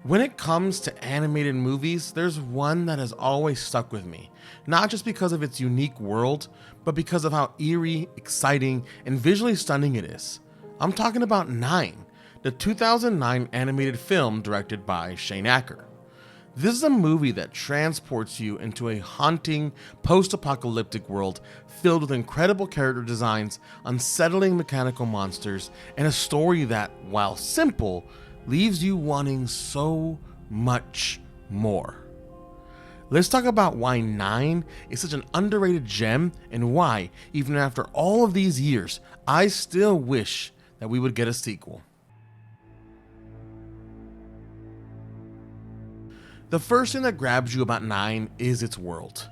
When it comes to animated movies, there's one that has always stuck with me, not just because of its unique world, but because of how eerie, exciting, and visually stunning it is. I'm talking about 9, the 2009 animated film directed by Shane Acker. This is a movie that transports you into a haunting, post-apocalyptic world filled with incredible character designs, unsettling mechanical monsters, and a story that, while simple, leaves you wanting so much more. Let's talk about why 9 is such an underrated gem and why, even after all of these years, I still wish that we would get a sequel. The first thing that grabs you about 9 is its world.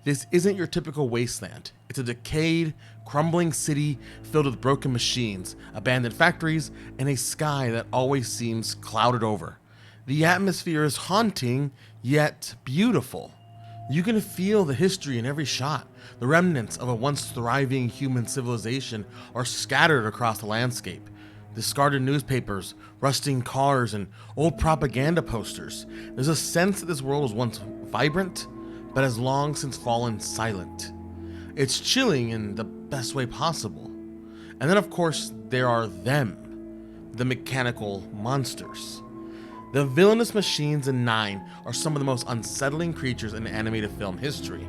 This isn't your typical wasteland. It's a decayed, crumbling city filled with broken machines, abandoned factories, and a sky that always seems clouded over. The atmosphere is haunting, yet beautiful. You can feel the history in every shot. The remnants of a once thriving human civilization are scattered across the landscape. Discarded newspapers, rusting cars, and old propaganda posters. There's a sense that this world was once vibrant, but has long since fallen silent. It's chilling in the best way possible. And then, of course, there are them, the mechanical monsters. The villainous machines in 9 are some of the most unsettling creatures in animated film history.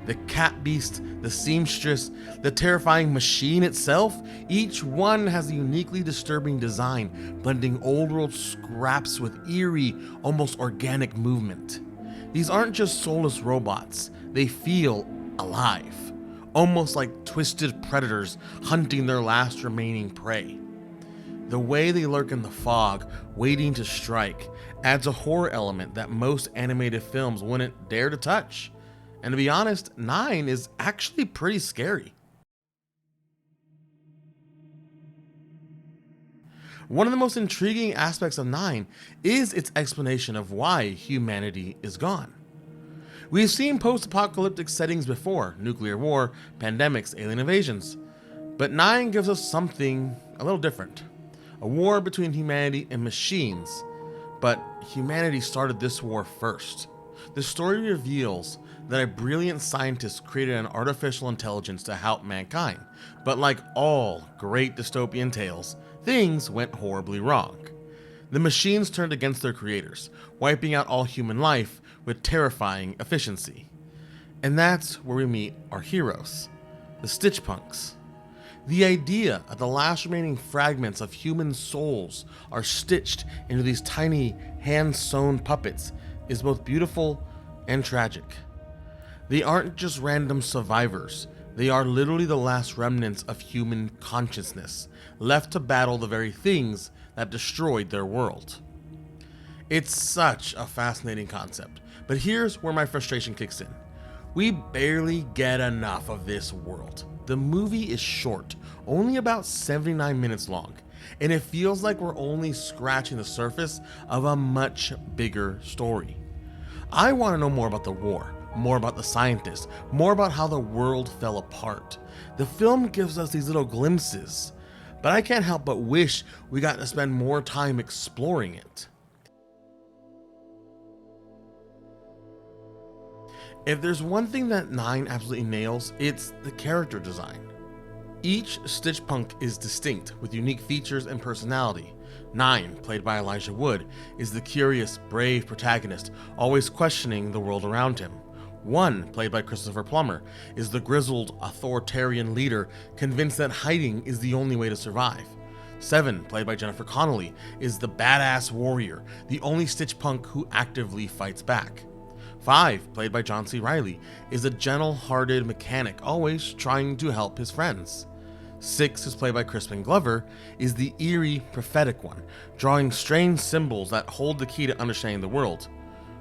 The cat beast, the seamstress, the terrifying machine itself, each one has a uniquely disturbing design, blending old world scraps with eerie, almost organic movement. These aren't just soulless robots, they feel alive, almost like twisted predators hunting their last remaining prey. The way they lurk in the fog, waiting to strike, adds a horror element that most animated films wouldn't dare to touch. And to be honest, 9 is actually pretty scary. One of the most intriguing aspects of 9 is its explanation of why humanity is gone. We've seen post-apocalyptic settings before: nuclear war, pandemics, alien invasions. But 9 gives us something a little different. A war between humanity and machines. But humanity started this war first. The story reveals that a brilliant scientist created an artificial intelligence to help mankind. But like all great dystopian tales, things went horribly wrong. The machines turned against their creators, wiping out all human life with terrifying efficiency. And that's where we meet our heroes, the Stitchpunks. The idea that the last remaining fragments of human souls are stitched into these tiny hand-sewn puppets is both beautiful and tragic. They aren't just random survivors, they are literally the last remnants of human consciousness, left to battle the very things that destroyed their world. It's such a fascinating concept, but here's where my frustration kicks in. We barely get enough of this world. The movie is short, only about 79 minutes long, and it feels like we're only scratching the surface of a much bigger story. I want to know more about the war, more about the scientists, more about how the world fell apart. The film gives us these little glimpses, but I can't help but wish we got to spend more time exploring it. If there's one thing that 9 absolutely nails, it's the character design. Each Stitchpunk is distinct, with unique features and personality. 9, played by Elijah Wood, is the curious, brave protagonist, always questioning the world around him. 1, played by Christopher Plummer, is the grizzled, authoritarian leader, convinced that hiding is the only way to survive. 7, played by Jennifer Connelly, is the badass warrior, the only Stitchpunk who actively fights back. 5, played by John C. Reilly, is a gentle-hearted mechanic, always trying to help his friends. 6, who's played by Crispin Glover, is the eerie, prophetic one, drawing strange symbols that hold the key to understanding the world.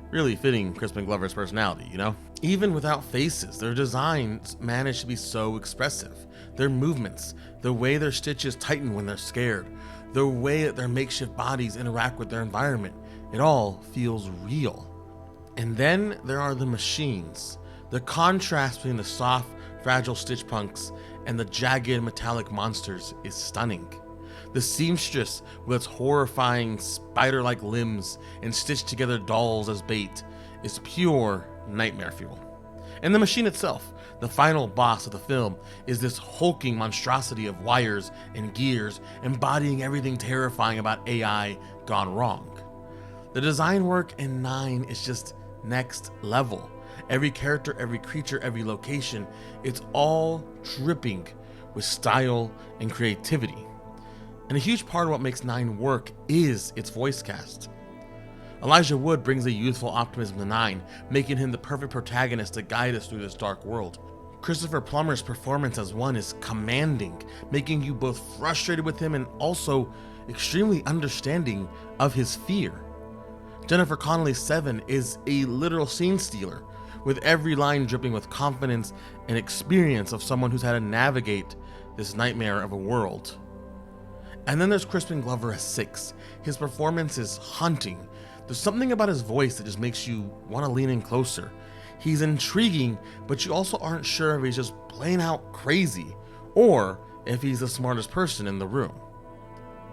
Really fitting Crispin Glover's personality, you know? Even without faces, their designs manage to be so expressive. Their movements, the way their stitches tighten when they're scared, the way that their makeshift bodies interact with their environment, it all feels real. And then there are the machines. The contrast between the soft, fragile Stitchpunks and the jagged, metallic monsters is stunning. The seamstress with its horrifying spider-like limbs and stitched together dolls as bait is pure nightmare fuel. And the machine itself, the final boss of the film, is this hulking monstrosity of wires and gears embodying everything terrifying about AI gone wrong. The design work in 9 is just next level. Every character, every creature, every location, it's all dripping with style and creativity. And a huge part of what makes 9 work is its voice cast. Elijah Wood brings a youthful optimism to 9, making him the perfect protagonist to guide us through this dark world. Christopher Plummer's performance as 1 is commanding, making you both frustrated with him and also extremely understanding of his fear. Jennifer Connelly's 7 is a literal scene stealer, with every line dripping with confidence and experience of someone who's had to navigate this nightmare of a world. And then there's Crispin Glover as 6. His performance is haunting. There's something about his voice that just makes you want to lean in closer. He's intriguing, but you also aren't sure if he's just plain out crazy or if he's the smartest person in the room.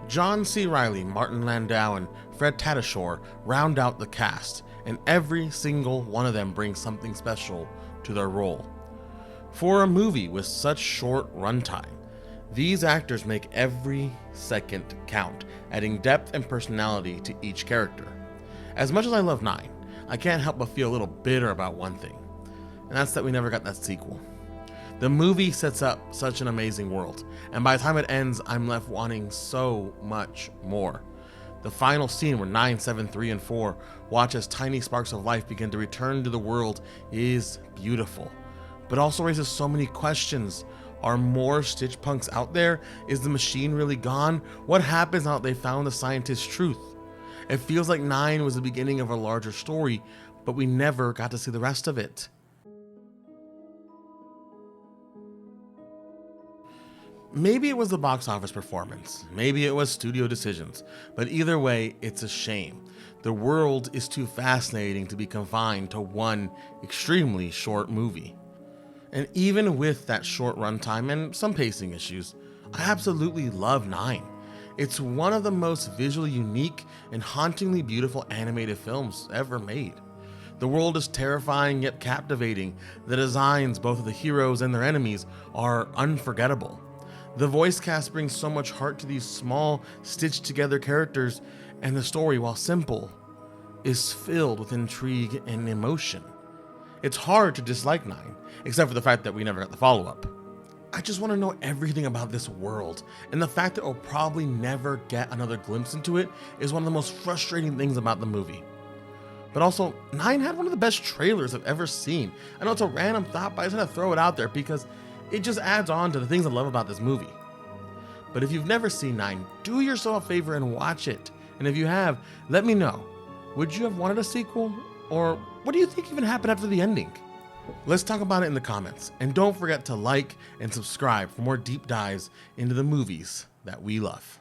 John C. Reilly, Martin Landau, and Fred Tatasciore round out the cast, and every single one of them brings something special to their role. For a movie with such short runtime, these actors make every second count, adding depth and personality to each character. As much as I love 9, I can't help but feel a little bitter about one thing, and that's that we never got that sequel. The movie sets up such an amazing world, and by the time it ends, I'm left wanting so much more. The final scene where 9, 7, 3, and 4 watch as tiny sparks of life begin to return to the world is beautiful, but also raises so many questions. Are more Stitch punks out there? Is the machine really gone? What happens now that they found the scientist's truth? It feels like 9 was the beginning of a larger story, but we never got to see the rest of it. Maybe it was the box office performance, maybe it was studio decisions, but either way, it's a shame. The world is too fascinating to be confined to one extremely short movie. And even with that short runtime and some pacing issues, I absolutely love 9. It's one of the most visually unique and hauntingly beautiful animated films ever made. The world is terrifying yet captivating. The designs, both of the heroes and their enemies, are unforgettable. The voice cast brings so much heart to these small, stitched together characters, and the story, while simple, is filled with intrigue and emotion. It's hard to dislike 9, except for the fact that we never got the follow-up. I just want to know everything about this world, and the fact that we'll probably never get another glimpse into it is one of the most frustrating things about the movie. But also, 9 had one of the best trailers I've ever seen. I know it's a random thought, but I just had to throw it out there because it just adds on to the things I love about this movie. But if you've never seen 9, do yourself a favor and watch it. And if you have, let me know. Would you have wanted a sequel? Or what do you think even happened after the ending? Let's talk about it in the comments. And don't forget to like and subscribe for more deep dives into the movies that we love.